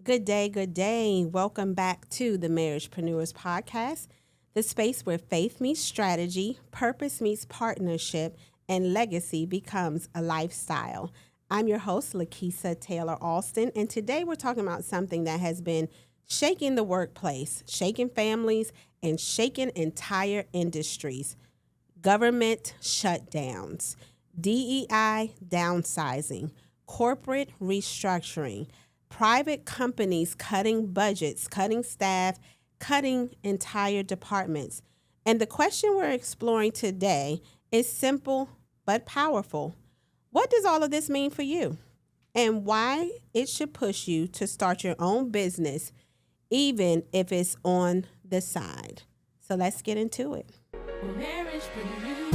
Good day, good day. Welcome back to the Marriagepreneurs Podcast, the space where faith meets strategy, purpose meets partnership, and legacy becomes a lifestyle. I'm your host, LaKisa Taylor-Allston, and today we're talking about something that has been shaking the workplace, shaking families, and shaking entire industries: government shutdowns, DEI downsizing, corporate restructuring, private companies cutting budgets, cutting staff, cutting entire departments. And the question we're exploring today is simple but powerful. What does all of this mean for you? And why it should push you to start your own business, even if it's on the side. So let's get into it. Marriagepreneurs.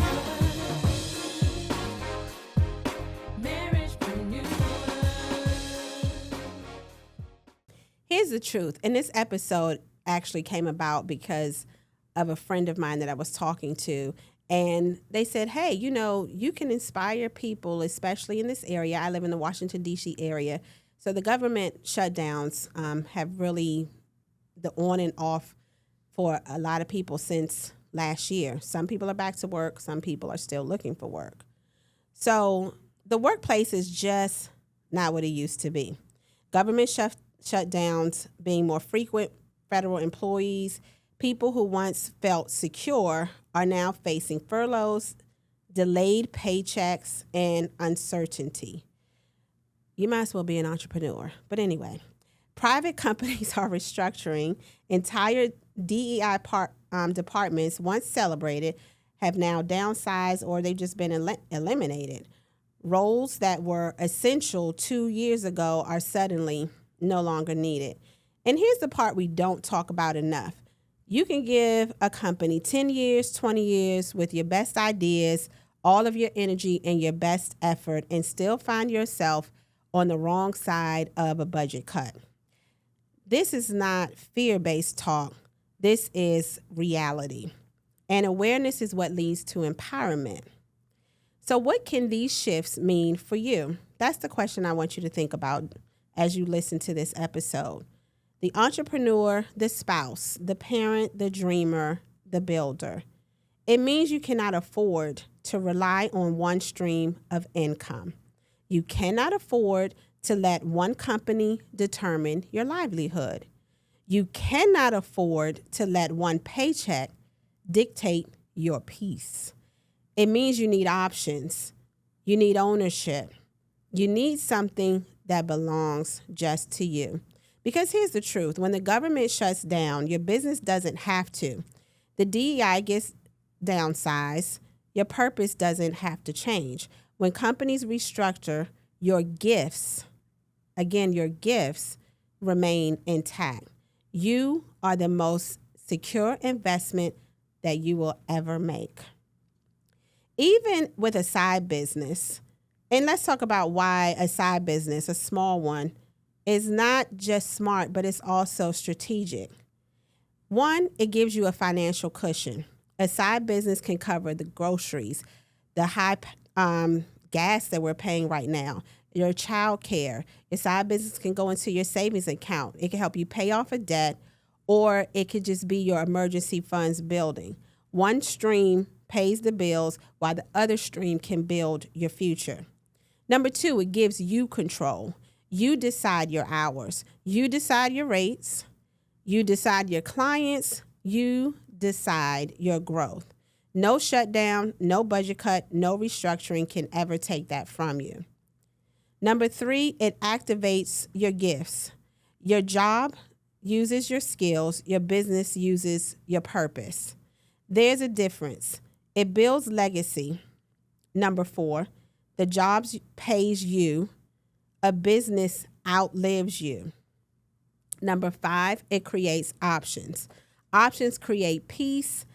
Here's the truth. And this episode actually came about because of a friend of mine that I was talking to. And they said, hey, you can inspire people, especially in this area. I live in the Washington, D.C. area. So the government shutdowns have really the on and off for a lot of people since last year. Some people are back to work. Some people are still looking for work. So the workplace is just not what it used to be. Government shutdowns being more frequent, federal employees, people who once felt secure are now facing furloughs, delayed paychecks, and uncertainty. You might as well be an entrepreneur. But anyway, private companies are restructuring. Entire DEI departments, once celebrated, have now downsized or they've just been eliminated. Roles that were essential 2 years ago are suddenly no longer needed. And here's the part we don't talk about enough. You can give a company 10 years, 20 years with your best ideas, all of your energy and your best effort, and still find yourself on the wrong side of a budget cut. This is not fear-based talk. This is reality. And awareness is what leads to empowerment. So what can these shifts mean for you? That's the question I want you to think about as you listen to this episode. The entrepreneur, the spouse, the parent, the dreamer, the builder. It means you cannot afford to rely on one stream of income. You cannot afford to let one company determine your livelihood. You cannot afford to let one paycheck dictate your peace. It means you need options. You need ownership. You need something that belongs just to you. Because here's the truth. When the government shuts down, your business doesn't have to. The DEI gets downsized. Your purpose doesn't have to change. When companies restructure, your gifts remain intact. You are the most secure investment that you will ever make. Even with a side business, and let's talk about why a side business, a small one, is not just smart, but it's also strategic. One, it gives you a financial cushion. A side business can cover the groceries, the high gas that we're paying right now, your child care. Your side business can go into your savings account. It can help you pay off a debt, or it could just be your emergency funds building. One stream pays the bills while the other stream can build your future. Number two, it gives you control. You decide your hours. You decide your rates. You decide your clients. You decide your growth. No shutdown, no budget cut, no restructuring can ever take that from you. Number three, it activates your gifts. Your job uses your skills. Your business uses your purpose. There's a difference. It builds legacy. Number four, the job pays you. A business outlives you. Number five, it creates options. Options create peace.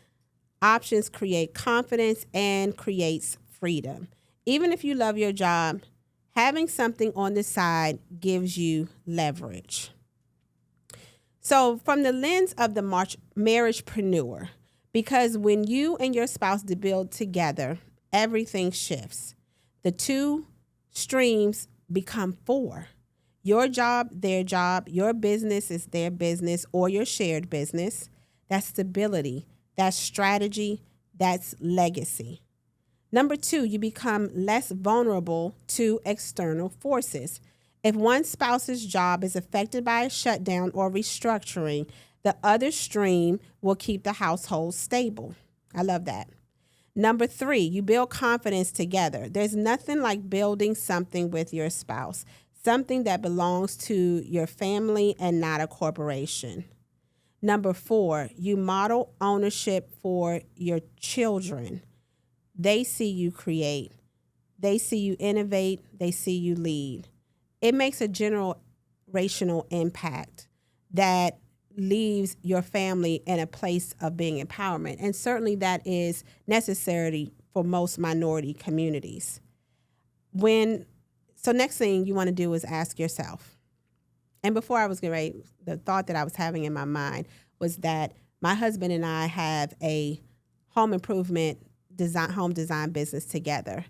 Options create confidence and creates freedom. Even if you love your job, having something on the side gives you leverage. So from the lens of the marriagepreneur, because when you and your spouse build together, everything shifts. The two streams become four. Your job, their job, your business is their business or your shared business. That's stability. That's strategy. That's legacy. Number 2, you become less vulnerable to external forces. If one spouse's job is affected by a shutdown or restructuring, the other stream will keep the household stable. I love that. Number 3, you build confidence together. There's nothing like building something with your spouse, something that belongs to your family and not a corporation. Number 4, you model ownership for your children. They see you create. They see you innovate. They see you lead. It makes a generational impact that leaves your family in a place of being empowerment. And certainly that is necessary for most minority communities. So next thing you want to do is ask yourself. And before I was getting ready, the thought that I was having in my mind was that my husband and I have a home improvement home design business together.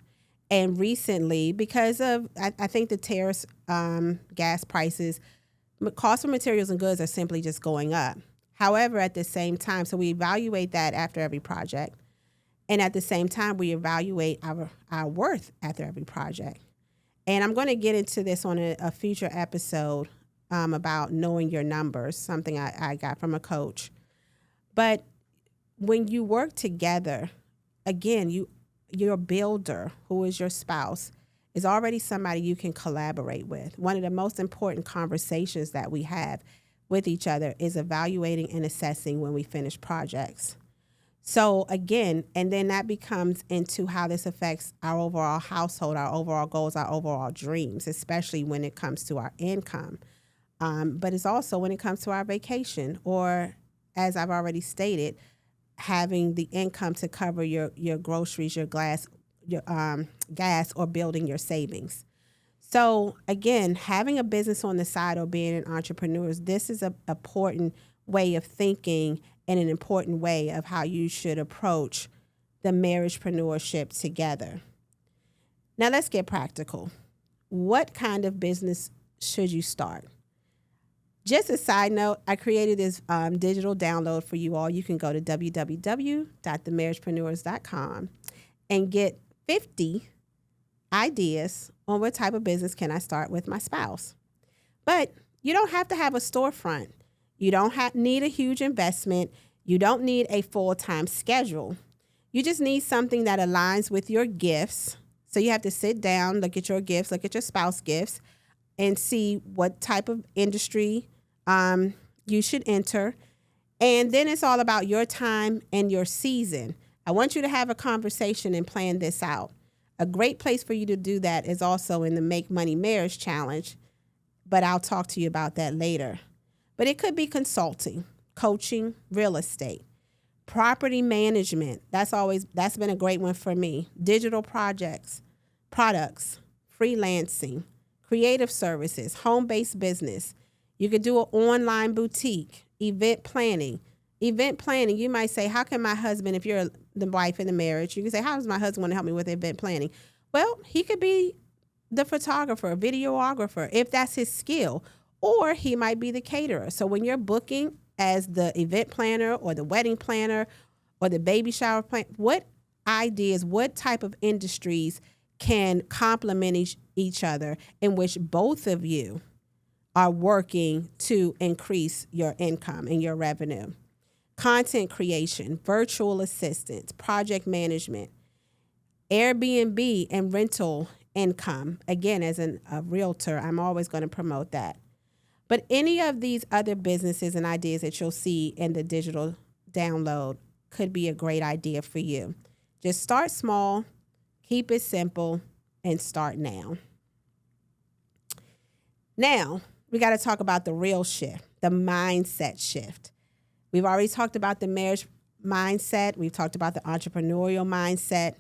And recently, because of, I think the tariffs, gas prices, cost of materials and goods are simply just going up. However, at the same time, so we evaluate that after every project. And at the same time, we evaluate our worth after every project. And I'm going to get into this on a future episode about knowing your numbers, something I got from a coach. But when you work together, again, your builder, who is your spouse, is already somebody you can collaborate with. One of the most important conversations that we have with each other is evaluating and assessing when we finish projects. So again, and then that becomes into how this affects our overall household, our overall goals, our overall dreams, especially when it comes to our income. But it's also when it comes to our vacation, or as I've already stated, having the income to cover your groceries, your gas, or building your savings. So again, having a business on the side or being an entrepreneur, this is an important way of thinking and an important way of how you should approach the marriagepreneurship together. Now let's get practical. What kind of business should you start? Just a side note, I created this digital download for you all. You can go to www.themarriagepreneurs.com and get 50 ideas on what type of business can I start with my spouse. But you don't have to have a storefront. You don't need a huge investment. You don't need a full-time schedule. You just need something that aligns with your gifts. So you have to sit down, look at your gifts, look at your spouse gifts, and see what type of industry you should enter. And then it's all about your time and your season. I want you to have a conversation and plan this out. A great place for you to do that is also in the Make Money Marriage Challenge, but I'll talk to you about that later. But it could be consulting, coaching, real estate, property management. That's been a great one for me. Digital products, freelancing, creative services, home-based business. You could do an online boutique, event planning. Event planning, you might say, how can my husband, if you're the wife in the marriage, you can say, how does my husband want to help me with event planning? Well, he could be the photographer, videographer, if that's his skill, or he might be the caterer. So when you're booking as the event planner or the wedding planner or the baby shower planner, what ideas, what type of industries can complement each other in which both of you are working to increase your income and your revenue? Content creation, virtual assistants, project management, Airbnb and rental income. Again, as a realtor, I'm always going to promote that. But any of these other businesses and ideas that you'll see in the digital download could be a great idea for you. Just start small, keep it simple, and start now. Now, we got to talk about the real shift, the mindset shift. We've already talked about the marriage mindset. We've talked about the entrepreneurial mindset.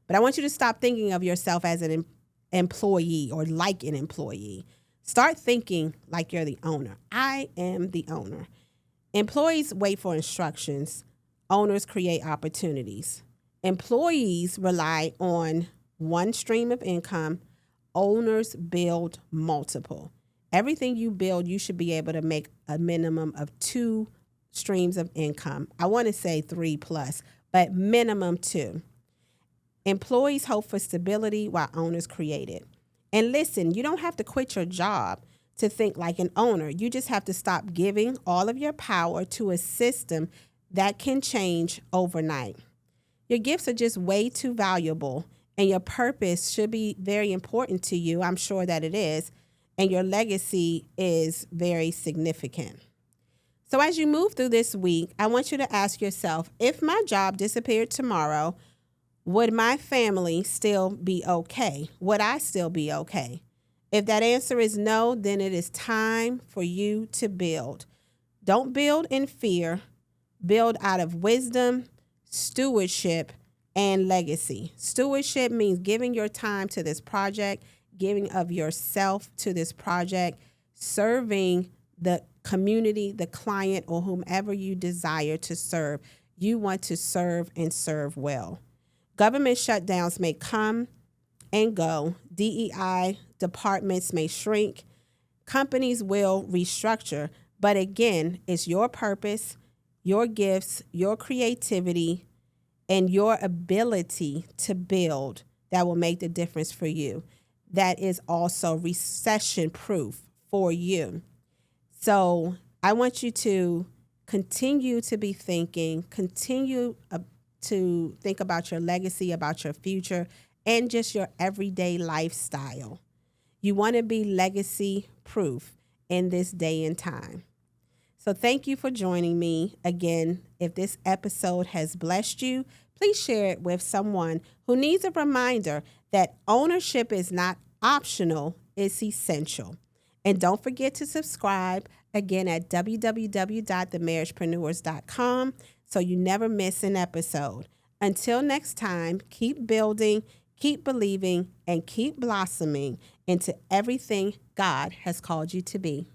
But I want you to stop thinking of yourself as an employee or like an employee. Start thinking like you're the owner. I am the owner. Employees wait for instructions. Owners create opportunities. Employees rely on one stream of income. Owners build multiple. Everything you build, you should be able to make a minimum of 2 streams of income. I want to say 3 plus, but minimum 2. Employees hope for stability while owners create it. And listen, you don't have to quit your job to think like an owner. You just have to stop giving all of your power to a system that can change overnight. Your gifts are just way too valuable, and your purpose should be very important to you. I'm sure that it is. And your legacy is very significant. So as you move through this week, I want you to ask yourself, if my job disappeared tomorrow, would my family still be okay? Would I still be okay? If that answer is no, then it is time for you to build. Don't build in fear. Build out of wisdom, stewardship, and legacy. Stewardship means giving your time to this project, giving of yourself to this project, serving the community, the client, or whomever you desire to serve. You want to serve and serve well. Government shutdowns may come and go. DEI departments may shrink. Companies will restructure. But again, it's your purpose, your gifts, your creativity, and your ability to build that will make the difference for you. That is also recession proof for you. So I want you to continue to be thinking, continue to think about your legacy, about your future, and just your everyday lifestyle. You want to be legacy proof in this day and time. So thank you for joining me. Again, if this episode has blessed you, please share it with someone who needs a reminder that ownership is not optional, it's essential. And don't forget to subscribe again at www.themarriagepreneurs.com so you never miss an episode. Until next time, keep building, keep believing, and keep blossoming into everything God has called you to be.